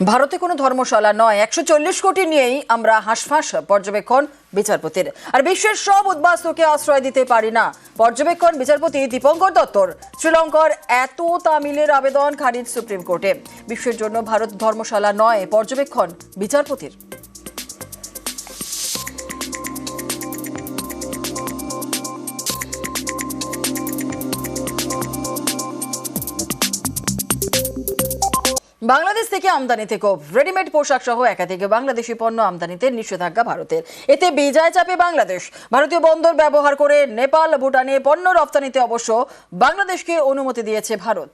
ভারতে কোনো ধর্মশালা নয়, 140 কোটি নিয়েই আমরা হাঁসফাঁস পর্যবেক্ষণ বিচারপতির। আর বিশ্বের সব উদ্বাস্তুকে আশ্রয় দিতে পারি না, পর্যবেক্ষণ বিচারপতি দীপঙ্কর দত্তর। শ্রীলঙ্কার এত তামিলের আবেদন খারিজ সুপ্রিম কোর্টে। বিশ্বের জন্য ভারত ধর্মশালা নয়, পর্যবেক্ষণ বিচারপতির। বাংলাদেশ থেকে আমদানিতে ক্ষোভ, রেডিমেড পোশাক সহ একাধিক বাংলাদেশি পণ্য আমদানিতে নিষেধাজ্ঞা ভারতের। এতে বেজায় চাপে বাংলাদেশ। ভারতীয় বন্দর ব্যবহার করে নেপাল, ভুটানে পণ্য রপ্তানিতে অবশ্য বাংলাদেশকে অনুমতি দিয়েছে ভারত।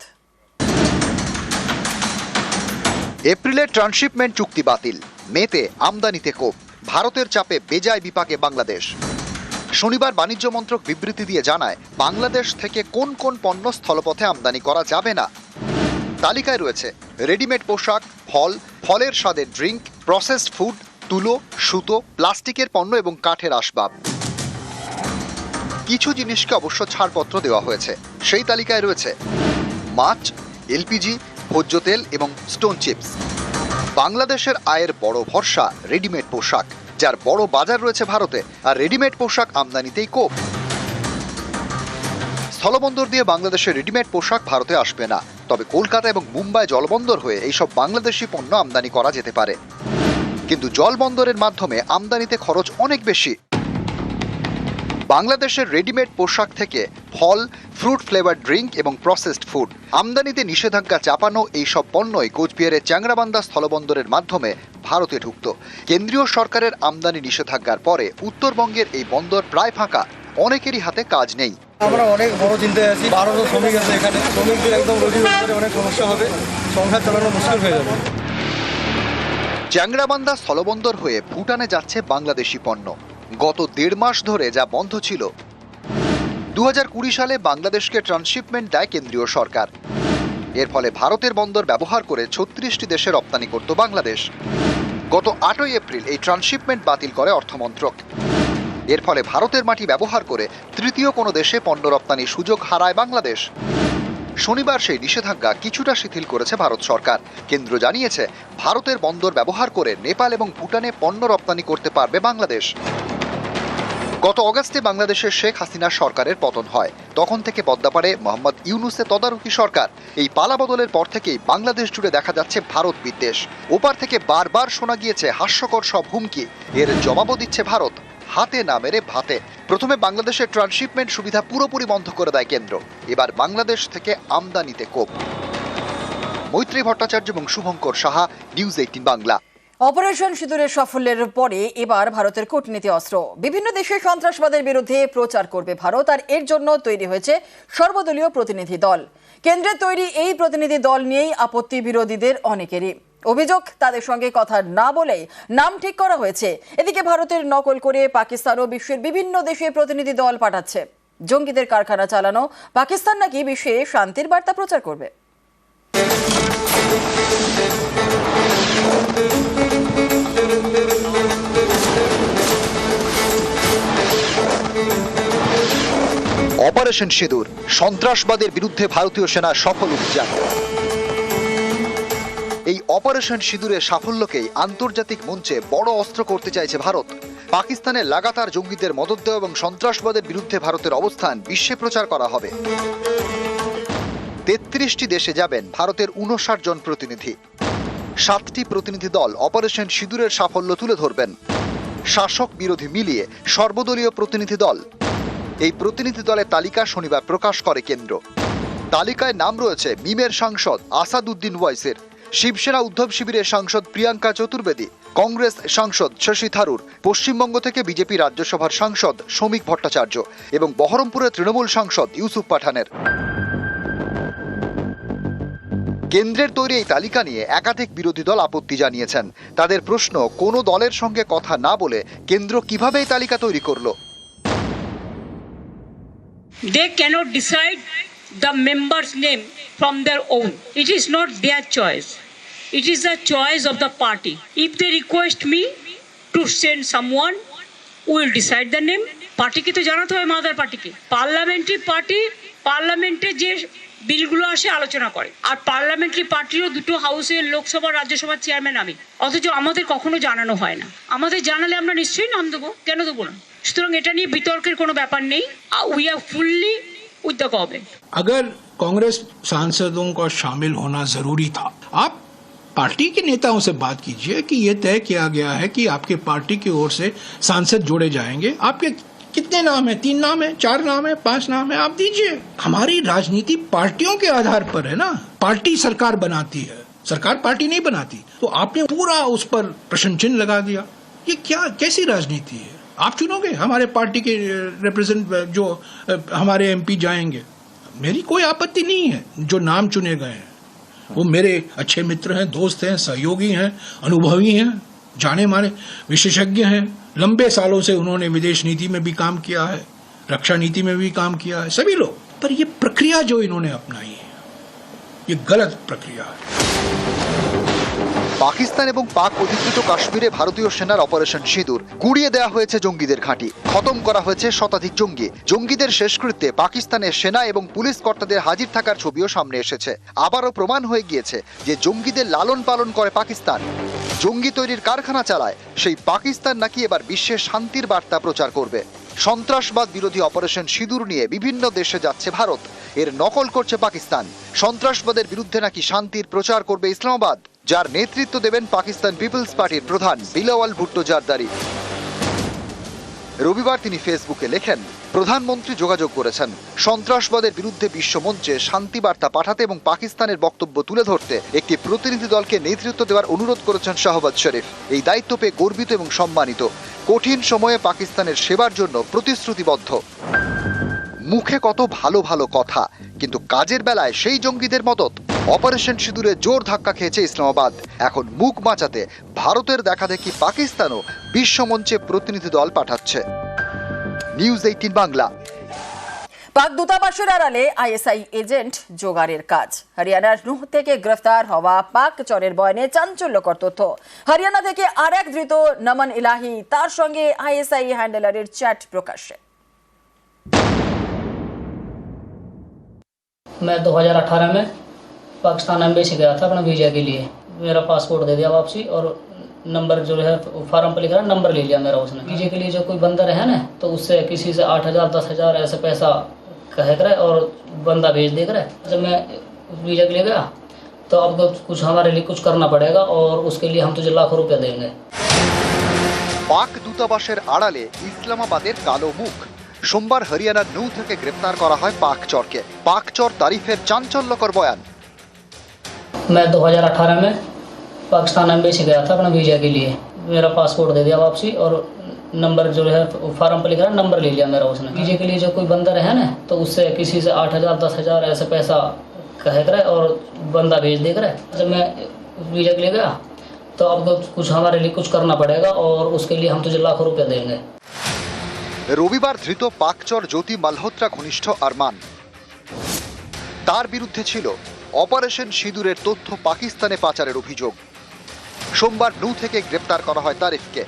এপ্রিলে ট্রান্সশিপমেন্ট চুক্তি বাতিল, মেতে আমদানিতে ক্ষোভ, ভারতের চাপে বেজায় বিপাকে বাংলাদেশ। শনিবার বাণিজ্য মন্ত্রক বিবৃতি দিয়ে জানায়, বাংলাদেশ থেকে কোন কোন পণ্য স্থলপথে আমদানি করা যাবে না। তালিকায় রয়েছে রেডিমেড পোশাক, ফল, ফলের স্বাদের ড্রিঙ্ক, প্রসেসড ফুড, তুলো, সুতো, প্লাস্টিকের পণ্য এবং কাঠের আসবাব। কিছু জিনিসকে অবশ্য ছাড়পত্র দেওয়া হয়েছে। সেই তালিকায় রয়েছে মাছ, এলপিজি, ভোজ্য তেল এবং স্টোন চিপস। বাংলাদেশের আয়ের বড় ভরসা রেডিমেড পোশাক, যার বড় বাজার রয়েছে ভারতে, আর রেডিমেড পোশাক আমদানিতেই কোপ। স্থলবন্দর দিয়ে বাংলাদেশের রেডিমেড পোশাক ভারতে আসবে না, তবে কলকাতা এবং মুম্বাই জলবন্দর হয়ে এইসব বাংলাদেশি পণ্য আমদানি করা যেতে পারে। কিন্তু জলবন্দরের মাধ্যমে আমদানিতে খরচ অনেক বেশি। বাংলাদেশের রেডিমেড পোশাক থেকে ফল, ফ্রুট ফ্লেভার ড্রিঙ্ক এবং প্রসেসড ফুড আমদানিতে নিষেধাজ্ঞা চাপানো এইসব পণ্যই কোচবিহারের চ্যাংরাবান্ধা স্থলবন্দরের মাধ্যমে ভারতে ঢুকত। কেন্দ্রীয় সরকারের আমদানি নিষেধাজ্ঞার পরে উত্তরবঙ্গের এই বন্দর প্রায় ফাঁকা, অনেকেরই হাতে কাজ নেই। আমরা অনেক বড় চিন্তায় আছি। 1200 শ্রমিক আছে এখানে, শ্রমিকদের একদম রোজি রোজগারে অনেক সমস্যা হবে, সংসার চালানো মুশকিল হয়ে যাবে। চ্যাংরাবান্ধা স্থলবন্দর হয়ে ভুটানে যাচ্ছে বাংলাদেশি পণ্য। গত 1.5 মাস ধরে যা বন্ধ ছিল। 2020 সালে বাংলাদেশকে ট্রান্সশিপমেন্ট দেয় কেন্দ্রীয় সরকার। এর ফলে ভারতের বন্দর ব্যবহার করে 36টি দেশে রপ্তানি করত বাংলাদেশ। গত 8 এপ্রিল এই ট্রান্সশিপমেন্ট বাতিল করে অর্থমন্ত্রক। এর ফলে ভারতের মাটি ব্যবহার করে তৃতীয় কোনো দেশে পণ্য রপ্তানির সুযোগ হারায় বাংলাদেশ। শনিবার সেই নিষেধাজ্ঞা কিছুটা শিথিল করেছে ভারত সরকার। কেন্দ্র জানিয়েছে, ভারতের বন্দর ব্যবহার করে নেপাল এবং ভুটানে পণ্য রপ্তানি করতে পারবে বাংলাদেশ। গত অগাস্টে বাংলাদেশের শেখ হাসিনা সরকারের পতন হয়। তখন থেকে পদ্মাপাড়ে মোহাম্মদ ইউনূসের তদারকি সরকার। এই পালাবদলের পর থেকেই বাংলাদেশ জুড়ে দেখা যাচ্ছে ভারত বিদ্বেষ। ওপার থেকে বারবার শোনা গিয়েছে হাস্যকর সব হুমকি। এর জবাবও দিচ্ছে ভারত, হাতে না মেরে ভাতে। প্রথমে বাংলাদেশের ট্রান্সশিপমেন্ট সুবিধা পুরোপুরি বন্ধ করে দেয় কেন্দ্র। এবার বাংলাদেশ থেকে আমদানিতে কোপ। মৈত্রী ভট্টাচার্য এবং শুভঙ্কর সাহা, নিউজ 18 বাংলা। অপারেশন সিঁদুরের সাফল্যের পরে এবার ভারতের কূটনীতি অস্ত্র। বিভিন্ন দেশে সন্ত্রাসবাদের বিরুদ্ধে প্রচার করবে ভারত, আর এর জন্য তৈরি হয়েছে সর্বদলীয় প্রতিনিধি দল। কেন্দ্রের তৈরি এই প্রতিনিধি দল নিয়েই আপত্তি বিরোধীদের অনেকেরই। অভিযোগ, তাদের সঙ্গে কথা না বলেই নাম ঠিক করা হয়েছে। এদিকে ভারতের নকল করে পাকিস্তান ও বিশ্বের বিভিন্ন দেশে প্রতিনিধি দল পাঠাচ্ছে। জঙ্গিদের কারখানা চালানো পাকিস্তান নাকি বিশ্বে শান্তির বার্তা প্রচার করবে। অপারেশন সিঁদুর, সন্ত্রাসবাদের বিরুদ্ধে ভারতীয় সেনার সফল অভিযান। এই অপারেশন সিঁদুরের সাফল্যকেই আন্তর্জাতিক মঞ্চে বড় অস্ত্র করতে চাইছে ভারত। পাকিস্তানের লাগাতার জঙ্গিদের মদত দেওয়া এবং সন্ত্রাসবাদের বিরুদ্ধে ভারতের অবস্থান বিশ্বে প্রচার করা হবে। 33টি দেশে যাবেন ভারতের 59 জন প্রতিনিধি। 7টি প্রতিনিধি দল অপারেশন সিঁদুরের সাফল্য তুলে ধরবেন। শাসক বিরোধী মিলিয়ে সর্বদলীয় প্রতিনিধি দল। এই প্রতিনিধি দলের তালিকা শনিবার প্রকাশ করে কেন্দ্র। তালিকায় নাম রয়েছে মিমের সাংসদ আসাদুদ্দিন ওয়াইসের, শিবসেনা উদ্ধব শিবিরের সাংসদ প্রিয়াঙ্কা চতুর্বেদী, কংগ্রেস সাংসদ শশী থারুর, পশ্চিমবঙ্গ থেকে বিজেপি রাজ্যসভার সাংসদ শ্রমিক ভট্টাচার্য এবং বহরমপুরের তৃণমূল সাংসদ ইউসুফ পাঠানের। কেন্দ্রের তৈরি এই তালিকা নিয়ে একাধিক বিরোধী দল আপত্তি জানিয়েছেন। তাদের প্রশ্ন, কোনো দলের সঙ্গে কথা না বলে কেন্দ্র কিভাবে এই তালিকা তৈরি করলো? They cannot decide the members' name from their own. It is not their choice. It is the choice of the party. If they request me to send someone, we will decide the name. Party ki to jana to hai mother party ki. Parliamentary party, parliament e je বিলগুলো আসে আলোচনা করে, আর parliamentary পার্টিরও দুটো হাউসের লোকসভা রাজ্যসভার chairman আমি, অথচ আমাদের কখনো জানানো হয় না। আমাদের জানালে আমরা নিশ্চয়ই নাম দেবো, কেন দেবো না? সুতরাং এটা নিয়ে বিতর্কের কোনো ব্যাপার নেই। We are fully with the government. अगर कांग्रेस सांसदों का शामिल होना जरूरी था, आप पार्टी के नेताओं से बात कीजिए कि ये तय किया गया है कि आपके पार्टी की ओर से सांसद जोड़े जाएंगे। आपके कितने नाम है? 3 नाम है, 4 नाम है, 5 नाम है, आप दीजिए। हमारी राजनीति पार्टियों के आधार पर है ना, पार्टी सरकार बनाती है, सरकार पार्टी नहीं बनाती। तो आपने पूरा उस पर प्रश्न चिन्ह लगा दिया। ये क्या, कैसी राजनीति है? आप चुनोगे हमारे पार्टी के रिप्रेजेंट, जो हमारे एमपी जाएंगे, मेरी कोई आपत्ति नहीं है। जो नाम चुने गए हैं वो मेरे अच्छे मित्र हैं, दोस्त हैं, सहयोगी हैं, अनुभवी हैं, जाने माने विशेषज्ञ हैं। लंबे सालों से उन्होंने विदेश नीति में भी काम किया है, रक्षा नीति में भी काम किया है, सभी लोग। पर ये प्रक्रिया जो इन्होंने अपनाई है, ये गलत प्रक्रिया है। পাকিস্তান এবং পাক অধিকৃত কাশ্মীরে ভারতীয় সেনার অপারেশন সিঁদুর গুড়িয়ে দেওয়া হয়েছে জঙ্গিদের ঘাঁটি, খতম করা হয়েছে শতাধিক জঙ্গি। জঙ্গিদের শেষকৃত্যে পাকিস্তানের সেনা এবং পুলিশ কর্তাদের হাজির থাকার ছবিও সামনে এসেছে। আবারও প্রমাণ হয়ে গিয়েছে যে জঙ্গিদের লালন পালন করে পাকিস্তান, জঙ্গি তৈরির কারখানা চালায় সেই পাকিস্তান নাকি এবার বিশ্বের শান্তির বার্তা প্রচার করবে। সন্ত্রাসবাদ বিরোধী অপারেশন সিঁদুর নিয়ে বিভিন্ন দেশে যাচ্ছে ভারত, এর নকল করছে পাকিস্তান। সন্ত্রাসবাদের বিরুদ্ধে নাকি শান্তির প্রচার করবে ইসলামাবাদ, যার নেতৃত্ব দেবেন পাকিস্তান পিপলস পার্টির প্রধান বিলাওয়াল ভুট্টো জারদারি। রবিবার তিনি ফেসবুকে লেখেন, প্রধানমন্ত্রী যোগাযোগ করেছেন সন্ত্রাসবাদের বিরুদ্ধে বিশ্বমঞ্চে শান্তি বার্তা পাঠাতে এবং পাকিস্তানের বক্তব্য তুলে ধরতে একটি প্রতিনিধি দলকে নেতৃত্ব দেওয়ার অনুরোধ করেছেন শাহবাজ শরীফ। এই দায়িত্ব পেয়ে গর্বিত এবং সম্মানিত, কঠিন সময়ে পাকিস্তানের সেবার জন্য প্রতিশ্রুতিবদ্ধ। মুখে কত ভালো ভালো কথা, কিন্তু কাজের বেলায় সেই জঙ্গিদের মদত। অপারেশন সিঁদুরে জোর ধাক্কা খেয়েছে ইসলামাবাদ। এখন মুখ বাঁচাতে ভারতের দেখাদেখি পাকিস্তানও বিশ্বমঞ্চে প্রতিনিধি দল পাঠাচ্ছে। নিউজ 18 বাংলা। পাক দূতাবাসের আড়ালে আইএসআই এজেন্ট জোগাড়ের কাজ। হরিয়ানার নুহ থেকে গ্রেফতার হওয়া পাক চরের বয়ানে চাঞ্চল্যকর তথ্য। হরিয়ানা থেকে আরেক ধৃত নমন ইলাহি, তার সঙ্গে আইএসআই হ্যান্ডেলারের চ্যাট প্রকাশ্যে। मैं 2018 में पाकिस्तान एम्बेसी गया था अपना वीज़ा के लिए। मेरा पासपोर्ट दे दिया वापसी और नंबर जो है फार्म पर लिखा है, नंबर ले लिया मेरा उसने। वीज़े के लिए जो कोई बंदा रहे ना, तो उससे किसी से 8,000 10,000 ऐसे पैसा कहे करे और बंदा भेज दे करे। जब मैं वीज़ा के लिए गया तो अब तो कुछ हमारे लिए कुछ करना पड़ेगा और उसके लिए हम तुझे लाखों रुपये देंगे। পাক দূতাবাসের আড়ালে ইসলামাবাদের কালো মুখ। সোমবার হরিয়ানার নৌ থেকে গ্রেপ্তার করা হয় পাক চরকে। পাক চর তারিফের চাঞ্চল্যকর বয়ান। मैं 2018 में पाकिस्तान एम्बेसी गया था अपना वीज़ा के लिए। मेरा पासपोर्ट दे दिया वापसी और नंबर जो है फार्म पर लिखा है, नंबर ले लिया मेरा उसने। वीज़े के लिए जो कोई बंदा रहे ना, तो उससे किसी से 8,000 10,000 ऐसे पैसा कहे करे और बंदा भेज दे करे। जब मैं वीज़ा के लिए गया तो अब तो कुछ हमारे लिए कुछ करना पड़ेगा और उसके लिए हम तुझे लाखों रुपये देंगे। রবিবার ধৃত পাকচর জ্যোতি মালহোত্রা ঘনিষ্ঠ আরমান। তার বিরুদ্ধে ছিল অপারেশন সিঁদুরের তথ্য পাকিস্তানে পাচারের অভিযোগ। সোমবার নৌ থেকে গ্রেপ্তার করা হয় তারিফকে।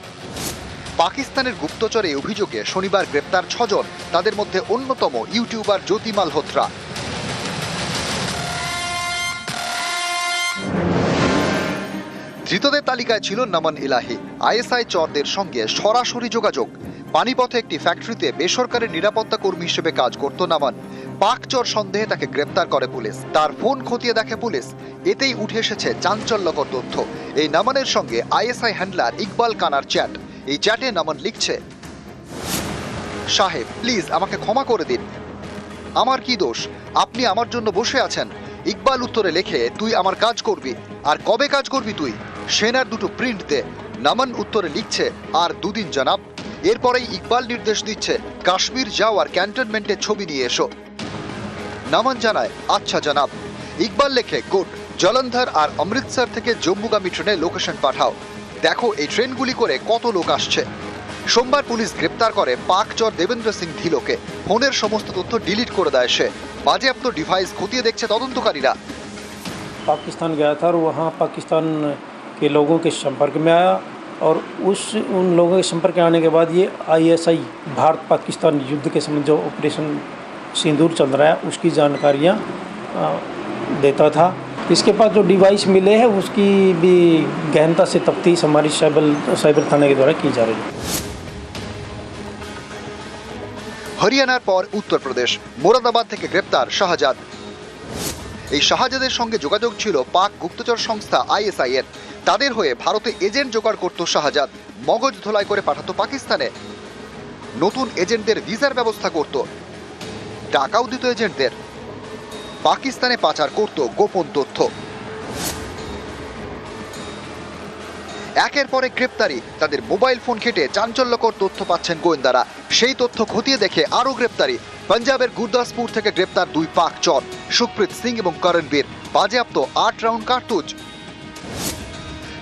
পাকিস্তানের গুপ্তচর এই অভিযোগে শনিবার গ্রেপ্তার 6 জন, তাদের মধ্যে অন্যতম ইউটিউবার জ্যোতি মালহোত্রা। ধৃতদের তালিকায় ছিল নমন ইলাহি। আইএসআই চরদের সঙ্গে সরাসরি যোগাযোগ। পানিপথে একটি ফ্যাক্টরিতে বেসরকারি নিরাপত্তা কর্মী হিসেবে কাজ করত নমন। পাক চর সন্দেহে তাকে গ্রেপ্তার করে পুলিশ। তার ফোন খতিয়ে দেখে পুলিশ। এতেই উঠে এসেছে চাঞ্চল্যকর তথ্য। এই নমনের সঙ্গে আইএসআই হ্যান্ডলার ইকবাল কানার চ্যাট। এই চ্যাটে নমন লিখছে, সাহেব প্লিজ আমাকে ক্ষমা করে দিন, আমার কি দোষ, আপনি আমার জন্য বসে আছেন। ইকবাল উত্তরে লেখে, তুই আমার কাজ করবি, আর কবে কাজ করবি তুই, সেনার দুটো প্রিন্ট দে। নমন উত্তরে লিখছে, আর 2 দিন জনাব। এরপরেই ইকবাল নির্দেশ দিচ্ছে, কাশ্মীর যাও আর ক্যান্টনমেন্টের ছবি নিয়ে এসো। নমন জানায়, আচ্ছা জনাব। ইকবাল লেখে, গুড, জলন্ধর আর অমৃতসর থেকে জম্মুগামী ট্রেনে লোকেশন পাঠাও, দেখো এই ট্রেনগুলি করে কত লোক আসছে। সোমবার পুলিশ গ্রেপ্তার করে পাকচর দেবেন্দ্র সিং ধিলোকে। ফোনের সমস্ত তথ্য ডিলিট করে দেয় সে। বাজেয়াপ্ত ডিভাইস খতিয়ে দেখছে তদন্তকারীরা। पाकिस्तान गया था और वहाँ पाकिस्तान के लोगों के संपर्क में आया और उन लोगों के संपर्क में आने के बाद ये आईएसआई भारत पाकिस्तान युद्ध के संबंध जो ऑपरेशन सिंदूर चल रहा है उसकी जानकारियाँ देता था। इसके पास जो डिवाइस मिले हैं उसकी भी गहनता से तफ्तीश हमारी साइबर थाने के द्वारा की जा रही है। হরিয়ানার পর উত্তরপ্রদেশ, মোরাদাবাদ থেকে গ্রেপ্তার শাহজাদ। এই শাহজাদের সঙ্গে যোগাযোগ ছিল পাক গুপ্তচর সংস্থা আইএসআই এর। তাদের হয়ে ভারতে এজেন্ট জোগাড় করত শাহজাদ, মগজ ধোলাই করে পাঠাতো পাকিস্তানে। নতুন এজেন্টদের ভিসার ব্যবস্থা করত, টাকাও দিত এজেন্টদের। পাকিস্তানে পাচার করত গোপন তথ্য। একের পর এক গ্রেপ্তারি, তাদের মোবাইল ফোন ঘেটে চাঞ্চল্যকর তথ্য পাচ্ছেন গোয়েন্দারা। সেই তথ্য খতিয়ে দেখে আরও গ্রেপ্তারি। পাঞ্জাবের গুরদাসপুর থেকে গ্রেপ্তার 2 পাক চর, সুখপ্রীত সিং এবং করণবীর। বাজেয়াপ্ত 8 রাউন্ড কার্তুজ।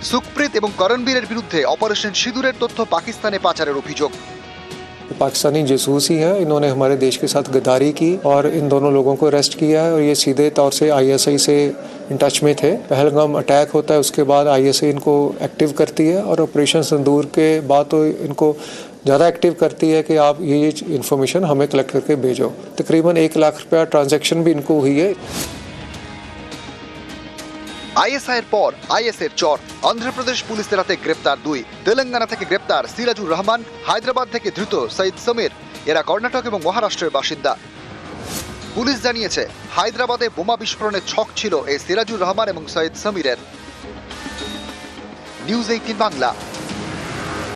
সুখপ্রীত এবং করণবীরের বিরুদ্ধে অপারেশন সিঁদুরের তথ্য পাকিস্তানে পাচারের অভিযোগ। पाकिस्तानी जासूस ही हैं, इन्होंने हमारे देश के साथ गद्दारी की और इन दोनों लोगों को अरेस्ट किया है और ये सीधे तौर से आईएसआई से इन टच में थे। पहलगाम अटैक होता है, उसके बाद आईएसआई इनको एक्टिव करती है और ऑपरेशन सिंदूर के बाद तो इनको ज़्यादा एक्टिव करती है कि आप ये इन्फॉर्मेशन हमें कलेक्ट करके भेजो। तकरीबन 1 लाख रुपया ट्रांजैक्शन भी इनको हुई है। আইএসআই এর পর আইএসের চর। অন্ধ্রপ্রদেশ পুলিশের হাতে গ্রেপ্তার 2। তেলেঙ্গানা থেকে গ্রেপ্তার সিরাজুর রহমান। হায়দ্রাবাদ থেকে ধৃত সৈয়দ সমীর। এরা কর্ণাটক এবং মহারাষ্ট্রের বাসিন্দা। পুলিশ জানিয়েছে হায়দ্রাবাদে বোমা বিস্ফোরণের ছক ছিল এই সিরাজুর রহমান এবং সৈয়দ সমীরের। নিউজ 18 বাংলা।